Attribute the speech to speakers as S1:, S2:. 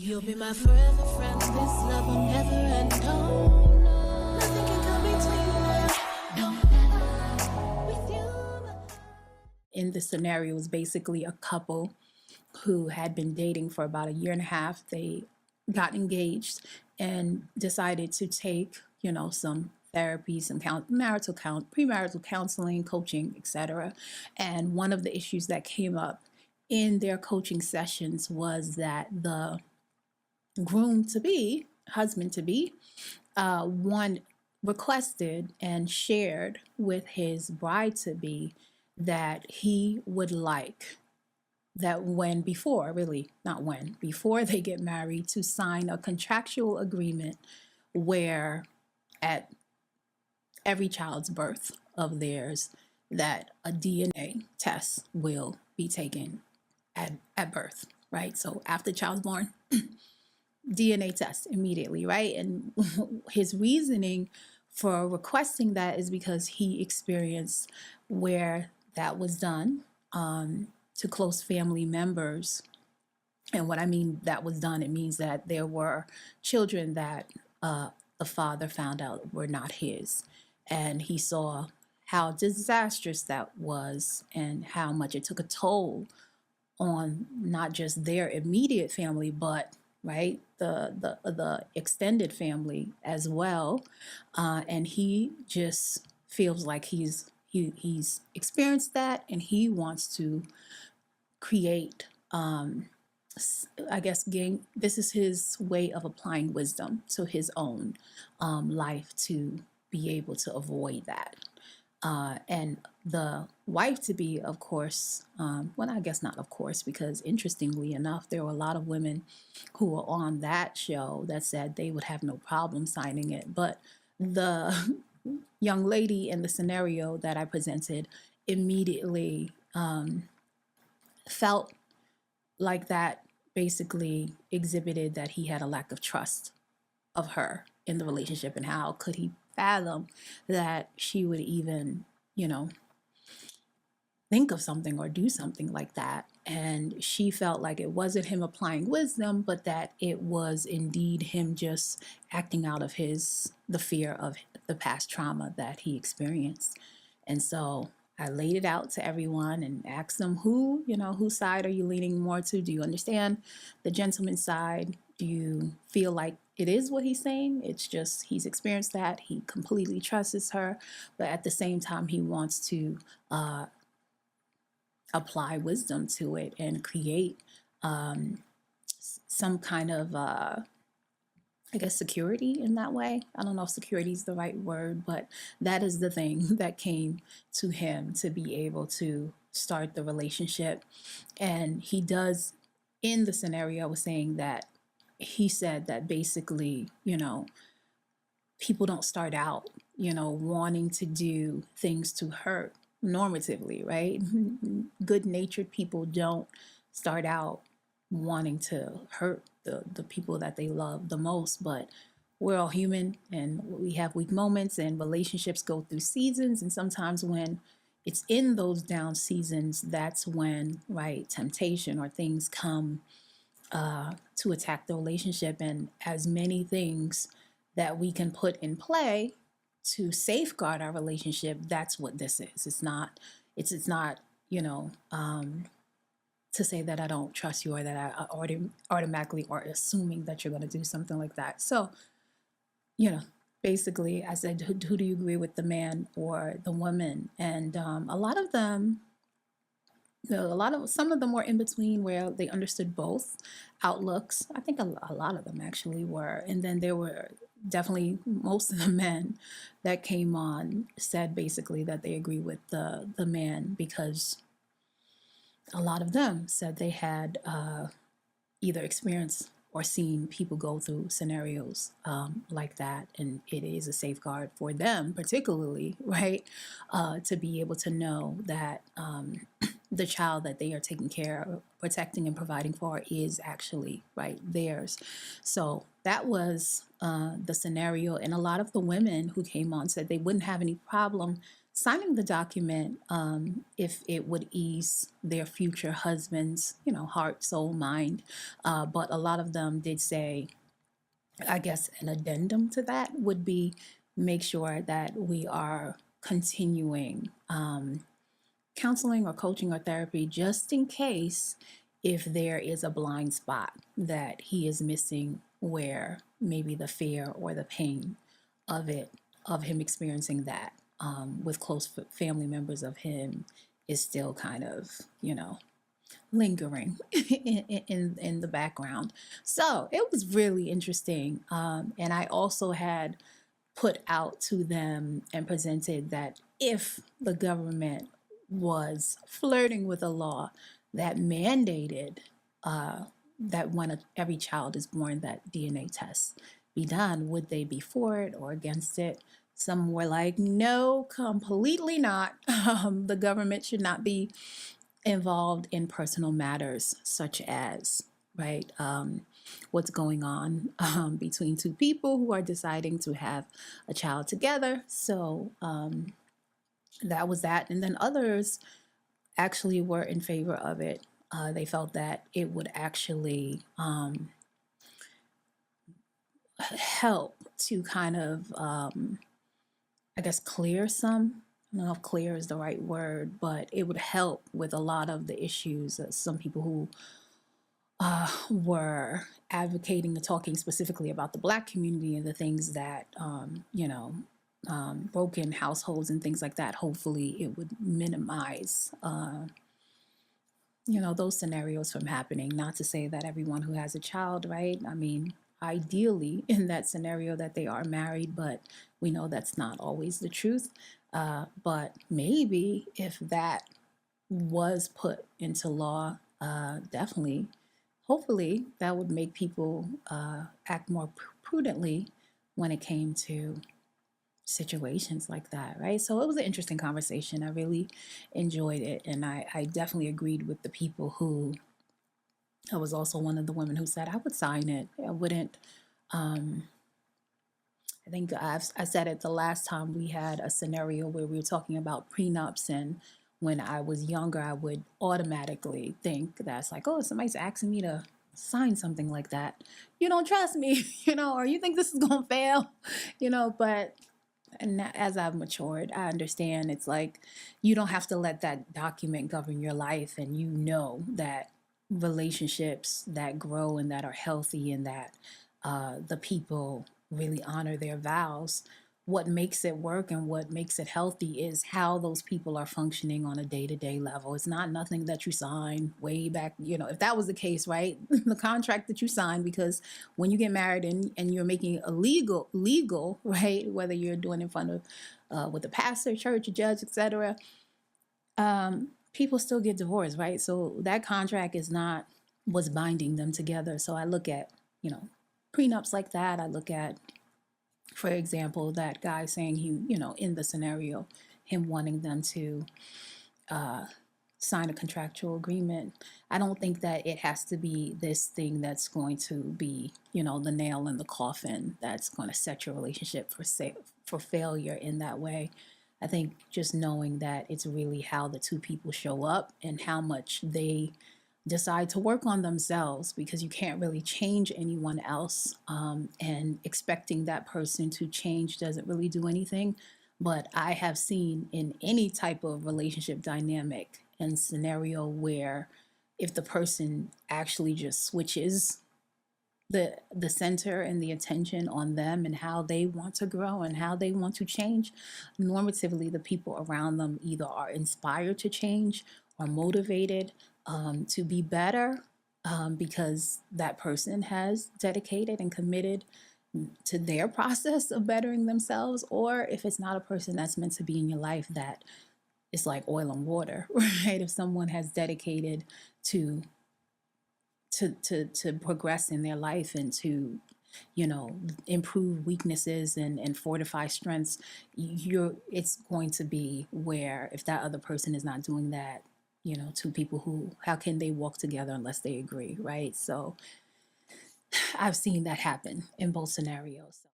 S1: You'll be my forever friend. This love will never end. No, no, nothing can come between us. No, never with you. In the scenario, it was basically a couple who had been dating for about a year and a half. They got engaged and decided to take, some therapy, some premarital counseling, coaching, etc. And one of the issues that came up in their coaching sessions was that the groom to be, husband to be, one requested and shared with his bride to be that he would like that before they get married, to sign a contractual agreement where at every child's birth of theirs, that a DNA test will be taken at birth, right? So after the child's born, DNA test immediately, right? And his reasoning for requesting that is because he experienced where that was done to close family members. And what I mean that was done, it means that there were children that the father found out were not his. And he saw how disastrous that was and how much it took a toll on not just their immediate family, but right, the extended family as well. And he just feels like he's experienced that, and he wants to create, this is his way of applying wisdom to his own life to be able to avoid that. And the wife to be, of course, I guess not of course, because interestingly enough, there were a lot of women who were on that show that said they would have no problem signing it. But the young lady in the scenario that I presented immediately felt like that basically exhibited that he had a lack of trust of her in the relationship, and how could he fathom that she would even, think of something or do something like that. And she felt like it wasn't him applying wisdom, but that it was indeed him just acting out of the fear of the past trauma that he experienced. And so I laid it out to everyone and asked them whose side are you leaning more to? Do you understand the gentleman's side? Do you feel like it is what he's saying? It's just he's experienced that. He completely trusts her, but at the same time, he wants to apply wisdom to it and create some kind of security in that way. I don't know if security is the right word, but that is the thing that came to him to be able to start the relationship. And he does, in the scenario, I was saying that he said that basically, people don't start out, wanting to do things to hurt normatively, right? Good-natured people don't start out wanting to hurt the people that they love the most, but we're all human and we have weak moments, and relationships go through seasons. And sometimes when it's in those down seasons, that's when, right, temptation or things come to attack the relationship. And as many things that we can put in play to safeguard our relationship, that's what this is. It's not, to say that I don't trust you or that I automatically or assuming that you're going to do something like that. So, basically I said, who do you agree with, the man or the woman? And a lot of them, some of them were in between, where they understood both outlooks. I think a lot of them actually were. And then there were definitely most of the men that came on said basically that they agree with the man, because a lot of them said they had either experienced or seen people go through scenarios like that. And it is a safeguard for them, particularly, right, to be able to know that the child that they are taking care of, protecting and providing for, is actually, right, theirs. So that was the scenario. And a lot of the women who came on said they wouldn't have any problem signing the document, if it would ease their future husband's, heart, soul, mind. But a lot of them did say, I guess, an addendum to that would be make sure that we are continuing counseling or coaching or therapy just in case if there is a blind spot that he is missing where maybe the fear or the pain of it, of him experiencing that with close family members of him is still kind of, lingering in the background. So it was really interesting. And I also had put out to them and presented that if the government was flirting with a law that mandated that when every child is born, that DNA test be done, would they be for it or against it? Some were like, no, completely not. The government should not be involved in personal matters such as, right, what's going on between two people who are deciding to have a child together. So that was that. And then others actually were in favor of it. They felt that it would actually help to kind of, I guess, clear some. I don't know if clear is the right word, but it would help with a lot of the issues that some people who were advocating and talking specifically about the Black community and the things that, broken households and things like that. Hopefully it would minimize, those scenarios from happening. Not to say that everyone who has a child, right? I mean, ideally in that scenario that they are married, but we know that's not always the truth. But maybe if that was put into law, definitely, hopefully that would make people act more prudently when it came to situations like that, right? So it was an interesting conversation. I really enjoyed it. And I definitely agreed with the people who, I was also one of the women who said I would sign it. I wouldn't, I think I said it the last time we had a scenario where we were talking about prenups, and when I was younger, I would automatically think that's like, oh, somebody's asking me to sign something like that. You don't trust me, or you think this is going to fail, but and as I've matured, I understand it's like you don't have to let that document govern your life, and that relationships that grow and that are healthy and that the people really honor their vows. What makes it work and what makes it healthy is how those people are functioning on a day-to-day level. It's not nothing that you sign way back, if that was the case, right? The contract that you sign, because when you get married and you're making a legal, right? Whether you're doing it in front of with a pastor, church, a judge, etc. People still get divorced, right? So that contract is not what's binding them together. So I look at, prenups like that. I look at, for example, that guy saying in the scenario, him wanting them to sign a contractual agreement. I don't think that it has to be this thing that's going to be, the nail in the coffin that's going to set your relationship for failure in that way. I think just knowing that it's really how the two people show up and how much they decide to work on themselves, because you can't really change anyone else, and expecting that person to change doesn't really do anything. But I have seen in any type of relationship dynamic and scenario where if the person actually just switches the center and the attention on them and how they want to grow and how they want to change, normatively the people around them either are inspired to change or motivated to be better, because that person has dedicated and committed to their process of bettering themselves. Or if it's not a person that's meant to be in your life, that it's like oil and water, right? If someone has dedicated to progress in their life and to improve weaknesses and fortify strengths, it's going to be where if that other person is not doing that, two people who, how can they walk together unless they agree, right? So I've seen that happen in both scenarios.